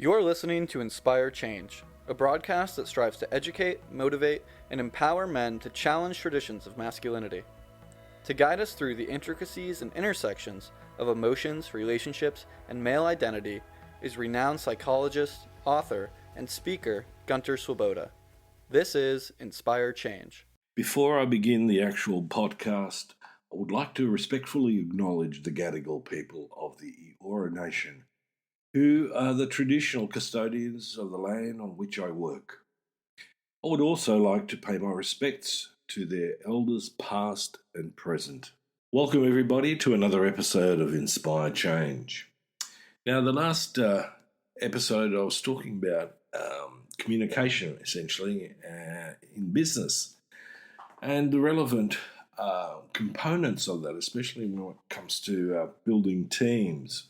You're listening to Inspire Change, a broadcast that strives to educate, motivate, and empower men to challenge traditions of masculinity. To guide us through the intricacies and intersections of emotions, relationships, and male identity is renowned psychologist, author, and speaker Gunter. This is Inspire Change. Before I begin the actual podcast, I would like to respectfully acknowledge the Gadigal people of the Eora Nation, who are the traditional custodians of the land on which I work. I would also like to pay my respects to their elders past and present. Welcome everybody to another episode of Inspire Change. Now the last episode I was talking about communication essentially in business and the relevant components of that, especially when it comes to building teams.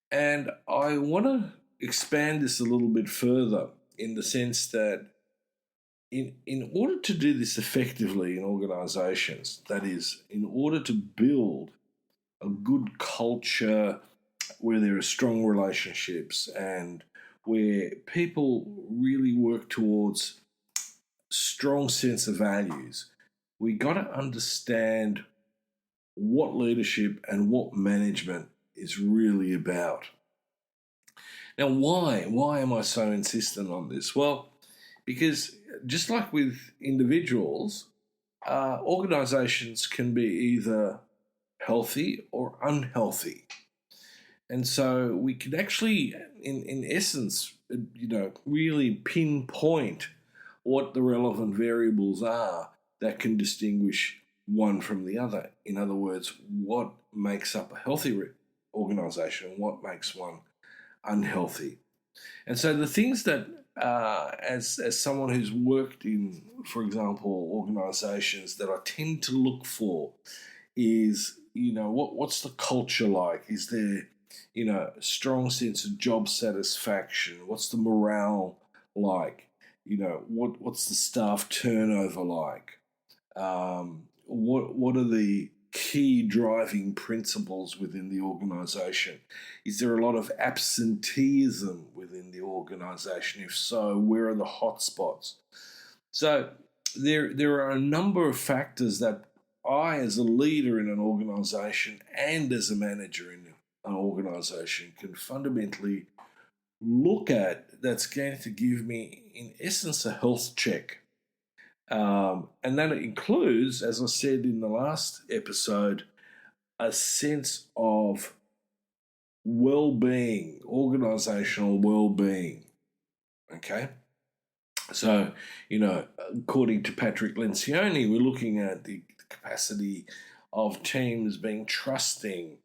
And I want to expand this a little bit further in the sense that in order to do this effectively in organizations, that is, in order to build a good culture where there are strong relationships and where people really work towards strong sense of values, we got to understand what leadership and what management is really about. Now, why am I so insistent on this? Well, because just like with individuals, organizations can be either healthy or unhealthy. And so we can actually, in essence, really pinpoint what the relevant variables are that can distinguish one from the other. In other words, what makes up a healthy organization and what makes one unhealthy. And so the things that, as someone who's worked in, for example, organizations, that I tend to look for is, what's the culture like? Is there, a strong sense of job satisfaction? What's the morale like? What's the staff turnover like? What are the key driving principles within the organisation? Is there a lot of absenteeism within the organisation? If so, where are the hot spots? So there are a number of factors that I, as a leader in an organisation and as a manager in an organisation, can fundamentally look at that's going to give me, in essence, a health check. And that includes, as I said in the last episode, a sense of well-being, organisational well-being. Okay? So, according to Patrick Lencioni, we're looking at the capacity of teams being trusting,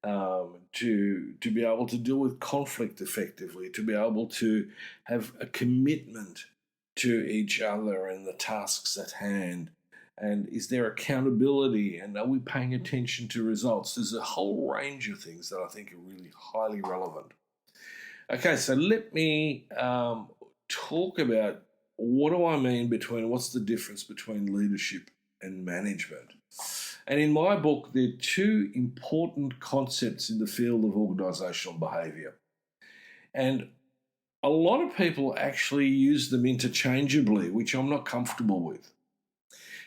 to be able to deal with conflict effectively, to be able to have a commitment to each other and the tasks at hand. And is there accountability, and are we paying attention to results? There's a whole range of things that I think are really highly relevant. Okay, so let me talk about what do I mean what's the difference between leadership and management. And in my book, there are two important concepts in the field of organisational behaviour. And a lot of people actually use them interchangeably, which I'm not comfortable with,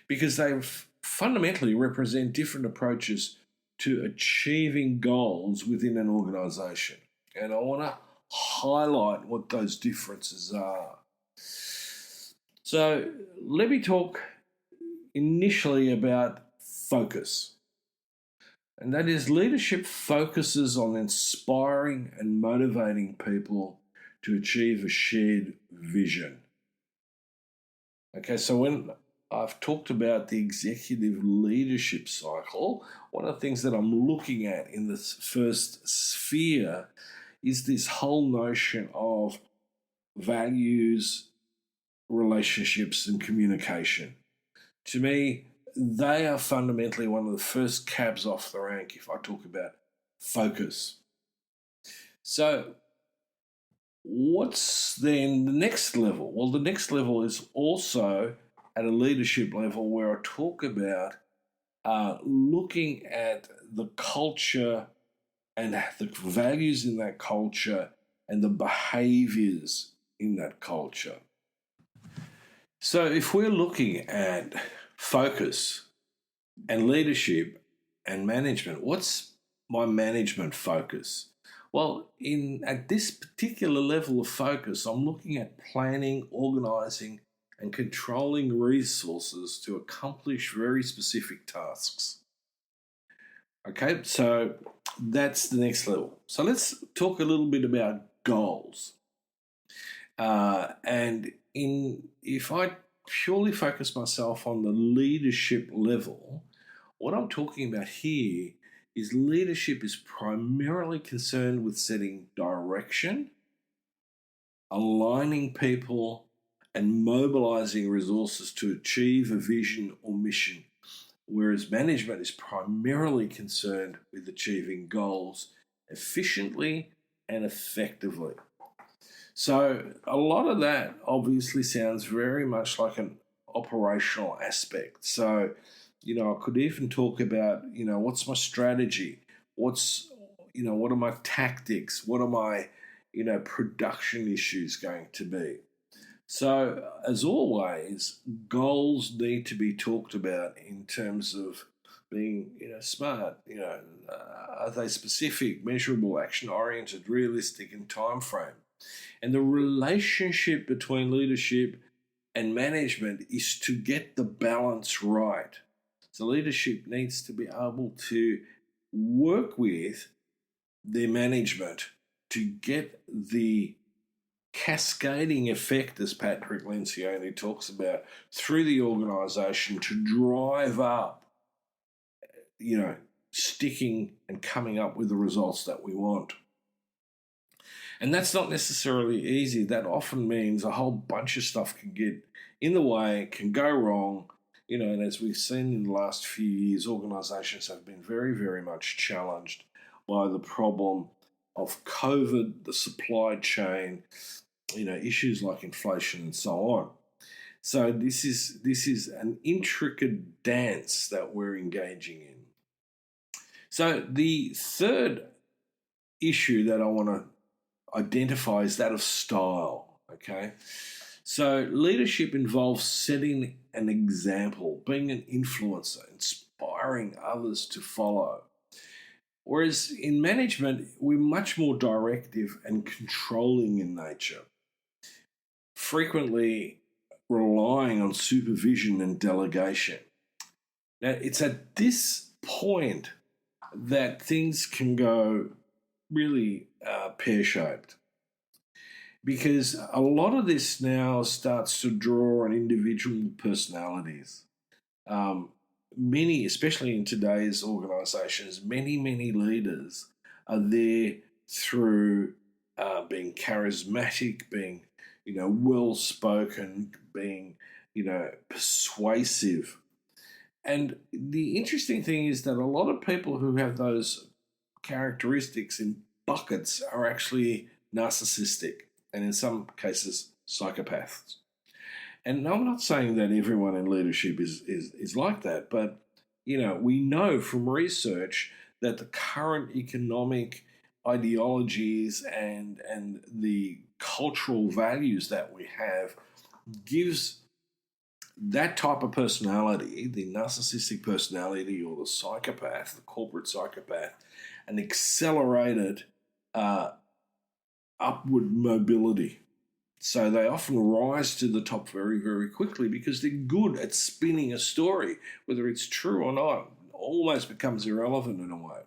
because they fundamentally represent different approaches to achieving goals within an organisation. And I want to highlight what those differences are. So let me talk initially about focus. And that is, leadership focuses on inspiring and motivating people to achieve a shared vision. Okay, so when I've talked about the executive leadership cycle, one of the things that I'm looking at in this first sphere is this whole notion of values, relationships, and communication. To me, they are fundamentally one of the first cabs off the rank if I talk about focus. So what's then the next level? Well, the next level is also at a leadership level where I talk about looking at the culture and the values in that culture and the behaviors in that culture. So if we're looking at focus and leadership and management, what's my management focus? Well, at this particular level of focus, I'm looking at planning, organizing, and controlling resources to accomplish very specific tasks. Okay, so that's the next level. So let's talk a little bit about goals. If I purely focus myself on the leadership level, what I'm talking about here is leadership is primarily concerned with setting direction, aligning people, and mobilizing resources to achieve a vision or mission, whereas management is primarily concerned with achieving goals efficiently and effectively. So a lot of that obviously sounds very much like an operational aspect. So, I could even talk about, what's my strategy? What are my tactics? What are my, production issues going to be? So, as always, goals need to be talked about in terms of being, smart. Are they specific, measurable, action-oriented, realistic, and time frame? And the relationship between leadership and management is to get the balance right. So leadership needs to be able to work with their management to get the cascading effect, as Patrick Lencioni talks about, through the organisation to drive up, sticking and coming up with the results that we want. And that's not necessarily easy. That often means a whole bunch of stuff can get in the way, can go wrong. And as we've seen in the last few years, organisations have been very, very much challenged by the problem of COVID, the supply chain, issues like inflation and so on. So this is an intricate dance that we're engaging in. So the third issue that I want to identify is that of style, okay? So leadership involves setting an example, being an influencer, inspiring others to follow. Whereas in management, we're much more directive and controlling in nature, frequently relying on supervision and delegation. Now, it's at this point that things can go really pear-shaped, because a lot of this now starts to draw on individual personalities. Many, especially in today's organisations, many leaders are there through being charismatic, being, well-spoken, being, persuasive. And the interesting thing is that a lot of people who have those characteristics in buckets are actually narcissistic and in some cases psychopaths. And I'm not saying that everyone in leadership is like that, but we know from research that the current economic ideologies and the cultural values that we have gives that type of personality, the narcissistic personality or the psychopath, the corporate psychopath, an accelerated upward mobility. So they often rise to the top very, very quickly because they're good at spinning a story, whether it's true or not, almost becomes irrelevant in a way.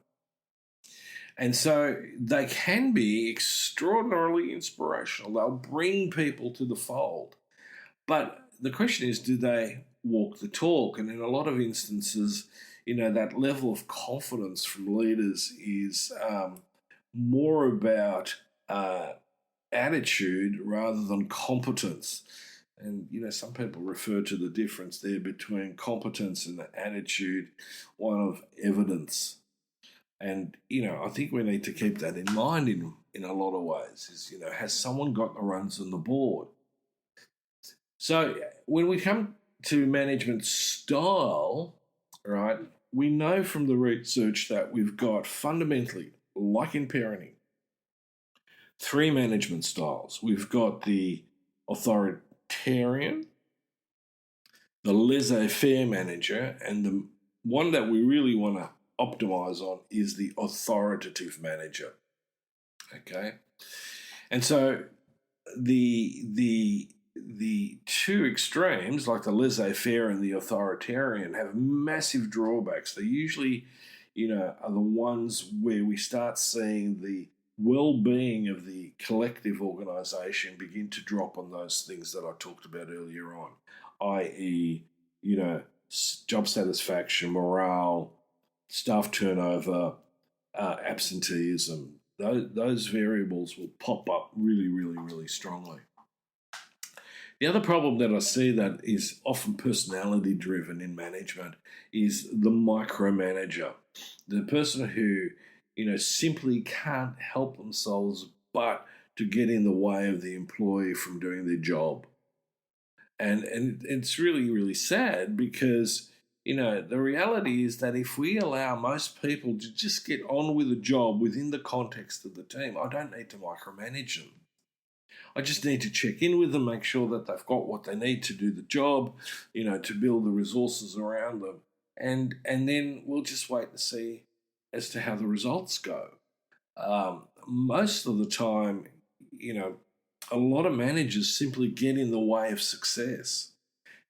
And so they can be extraordinarily inspirational. They'll bring people to the fold. But the question is, do they walk the talk? And in a lot of instances, that level of confidence from leaders is more about attitude rather than competence. And, some people refer to the difference there between competence and attitude, one of evidence. And, I think we need to keep that in mind in a lot of ways is, has someone got the runs on the board? So when we come to management style, right, we know from the research that we've got fundamentally, like in parenting, three management styles. We've got the authoritarian, the laissez-faire manager, and the one that we really want to optimize on is the authoritative manager. Okay, and so the two extremes, like the laissez-faire and the authoritarian, have massive drawbacks. They usually, are the ones where we start seeing the well-being of the collective organisation begin to drop on those things that I talked about earlier on, i.e., job satisfaction, morale, staff turnover, absenteeism. Those variables will pop up really, really, really strongly. The other problem that I see that is often personality driven in management is the micromanager, the person who, simply can't help themselves but to get in the way of the employee from doing their job. And it's really, really sad because, the reality is that if we allow most people to just get on with a job within the context of the team, I don't need to micromanage them. I just need to check in with them, make sure that they've got what they need to do the job, to build the resources around them. And then we'll just wait to see as to how the results go. Most of the time, a lot of managers simply get in the way of success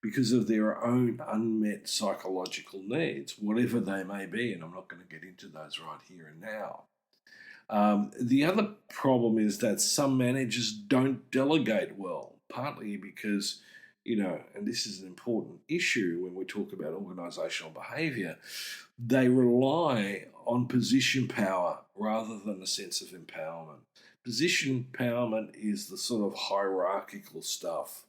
because of their own unmet psychological needs, whatever they may be. And I'm not going to get into those right here and now. The other problem is that some managers don't delegate well, partly because, and this is an important issue when we talk about organisational behaviour, they rely on position power rather than a sense of empowerment. Position empowerment is the sort of hierarchical stuff,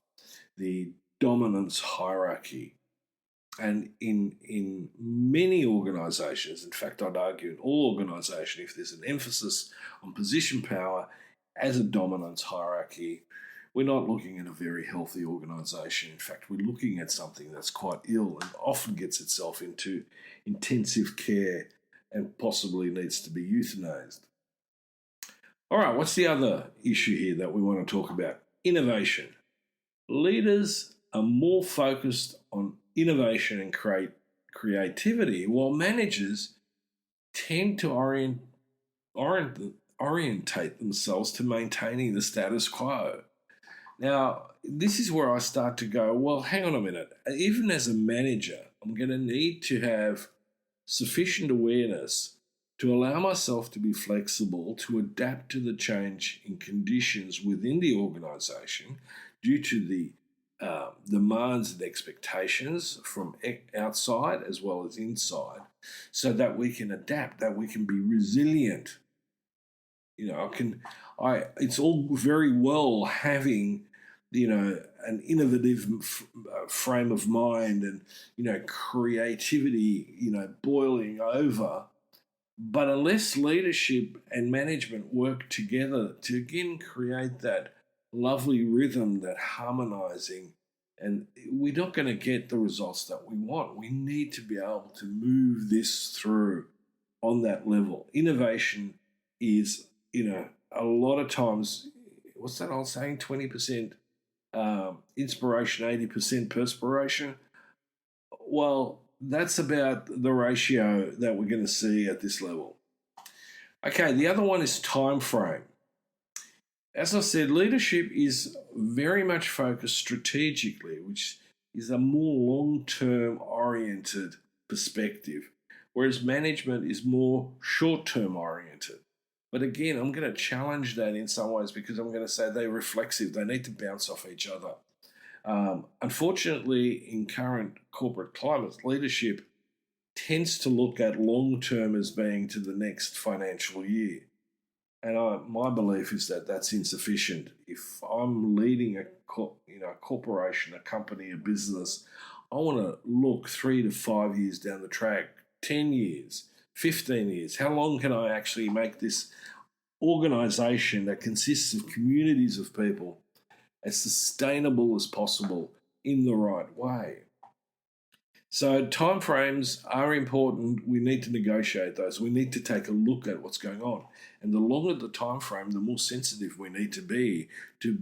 the dominance hierarchy. And in many organisations, in fact, I'd argue in all organisations, if there's an emphasis on position power as a dominance hierarchy, we're not looking at a very healthy organisation. In fact, we're looking at something that's quite ill and often gets itself into intensive care and possibly needs to be euthanized. All right, what's the other issue here that we want to talk about? Innovation. Leaders are more focused on innovation and creativity, while managers tend to orientate themselves to maintaining the status quo. Now, this is where I start to go, well, hang on a minute. Even as a manager, I'm going to need to have sufficient awareness to allow myself to be flexible, to adapt to the change in conditions within the organisation due to the demands and expectations from outside as well as inside, so that we can adapt, that we can be resilient. It's all very well having, an innovative frame of mind and, creativity, boiling over. But unless leadership and management work together to again create that lovely rhythm, that harmonizing, and we're not going to get the results that we want. We need to be able to move this through on that level. Innovation is, a lot of times, what's that old saying? 20% inspiration, 80% perspiration. Well, that's about the ratio that we're going to see at this level. Okay, the other one is time frame. As I said, leadership is very much focused strategically, which is a more long-term oriented perspective, whereas management is more short-term oriented. But again, I'm going to challenge that in some ways because I'm going to say they're reflexive. They need to bounce off each other. Unfortunately, in current corporate climates, leadership tends to look at long-term as being to the next financial year. And my belief is that that's insufficient. If I'm leading a corporation, a company, a business, I want to look 3 to 5 years down the track, 10 years, 15 years. How long can I actually make this organisation that consists of communities of people as sustainable as possible in the right way? So timeframes are important. We need to negotiate those. We need to take a look at what's going on. And the longer the time frame, the more sensitive we need to be to,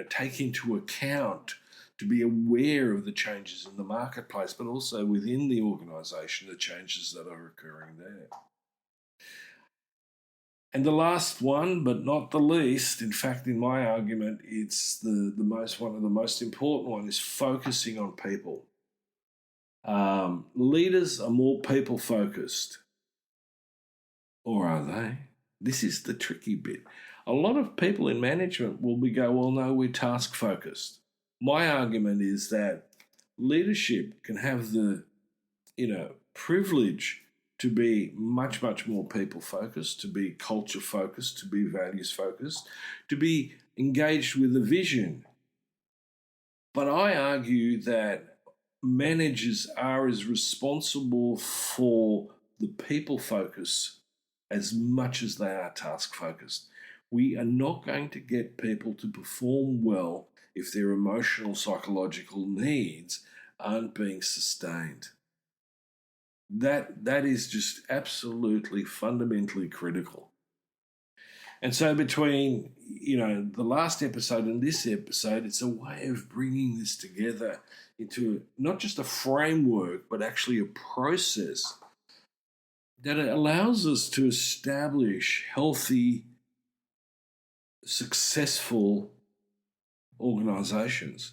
take into account, to be aware of the changes in the marketplace, but also within the organisation, the changes that are occurring there. And the last one, but not the least, in fact, in my argument, it's one of the most important one is focusing on people. Leaders are more people focused, or are they? This is the tricky bit. A lot of people in management will go, well, no, we're task focused. My argument is that leadership can have the, privilege to be much, much more people focused, to be culture focused, to be values focused, to be engaged with a vision. But I argue that managers are as responsible for the people focus as much as they are task focused. We are not going to get people to perform well if their emotional, psychological needs aren't being sustained. That is just absolutely fundamentally critical. And so between, the last episode and this episode, it's a way of bringing this together into not just a framework, but actually a process that allows us to establish healthy, successful organisations.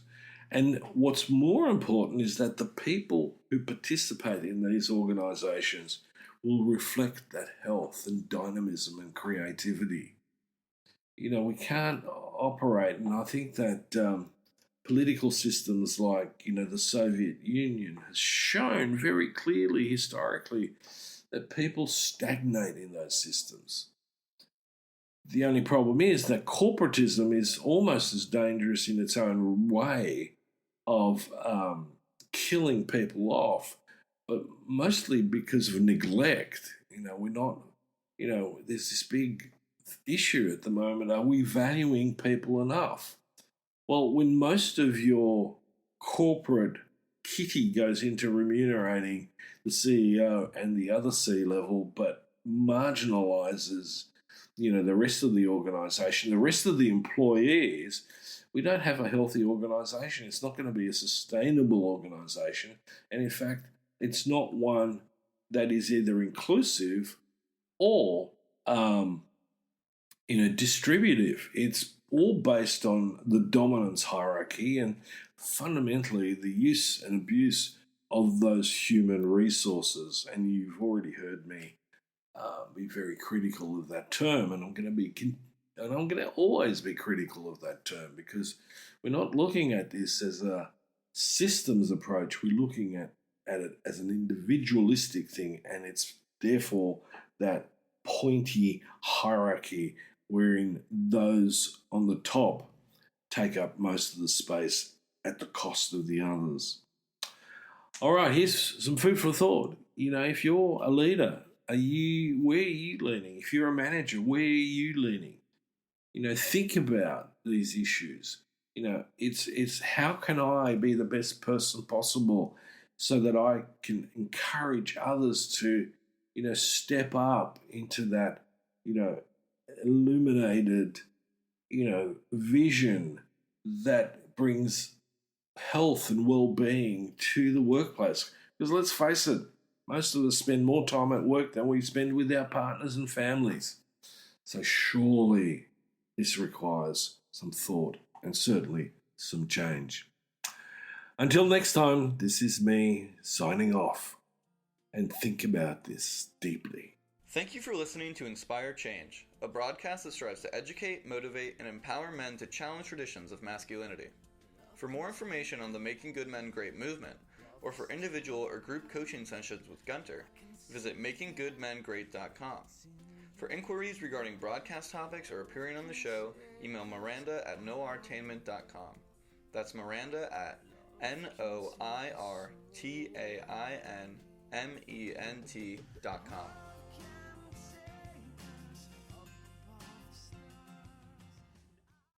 And what's more important is that the people who participate in these organisations will reflect that health and dynamism and creativity. We can't operate, and I think that political systems like, the Soviet Union has shown very clearly historically that people stagnate in those systems. The only problem is that corporatism is almost as dangerous in its own way of killing people off, but mostly because of neglect. We're not, there's this big issue at the moment. Are we valuing people enough? Well, when most of your corporate kitty goes into remunerating the CEO and the other C-level, but marginalises, the rest of the organisation, the rest of the employees, we don't have a healthy organisation. It's not going to be a sustainable organisation. And in fact, it's not one that is either inclusive or, distributive. It's all based on the dominance hierarchy and fundamentally the use and abuse of those human resources. And you've already heard me be very critical of that term, and I'm going to always be critical of that term, because we're not looking at this as a systems approach. We're looking at it as an individualistic thing, and it's therefore that pointy hierarchy wherein those on the top take up most of the space at the cost of the others. All right, here's some food for thought. If you're a leader, where are you leaning? If you're a manager, where are you leaning? Think about these issues. It's how can I be the best person possible so that I can encourage others to, step up into that, illuminated, vision that brings health and well-being to the workplace. Because let's face it, most of us spend more time at work than we spend with our partners and families. So surely this requires some thought and certainly some change. Until next time, this is me signing off, and think about this deeply. Thank you for listening to Inspire Change, a broadcast that strives to educate, motivate, and empower men to challenge traditions of masculinity. For more information on the Making Good Men Great movement, or for individual or group coaching sessions with Gunter, visit makinggoodmengreat.com. For inquiries regarding broadcast topics or appearing on the show, email Miranda@noirtainment.com. That's Miranda at NOIRTAINMENT.com.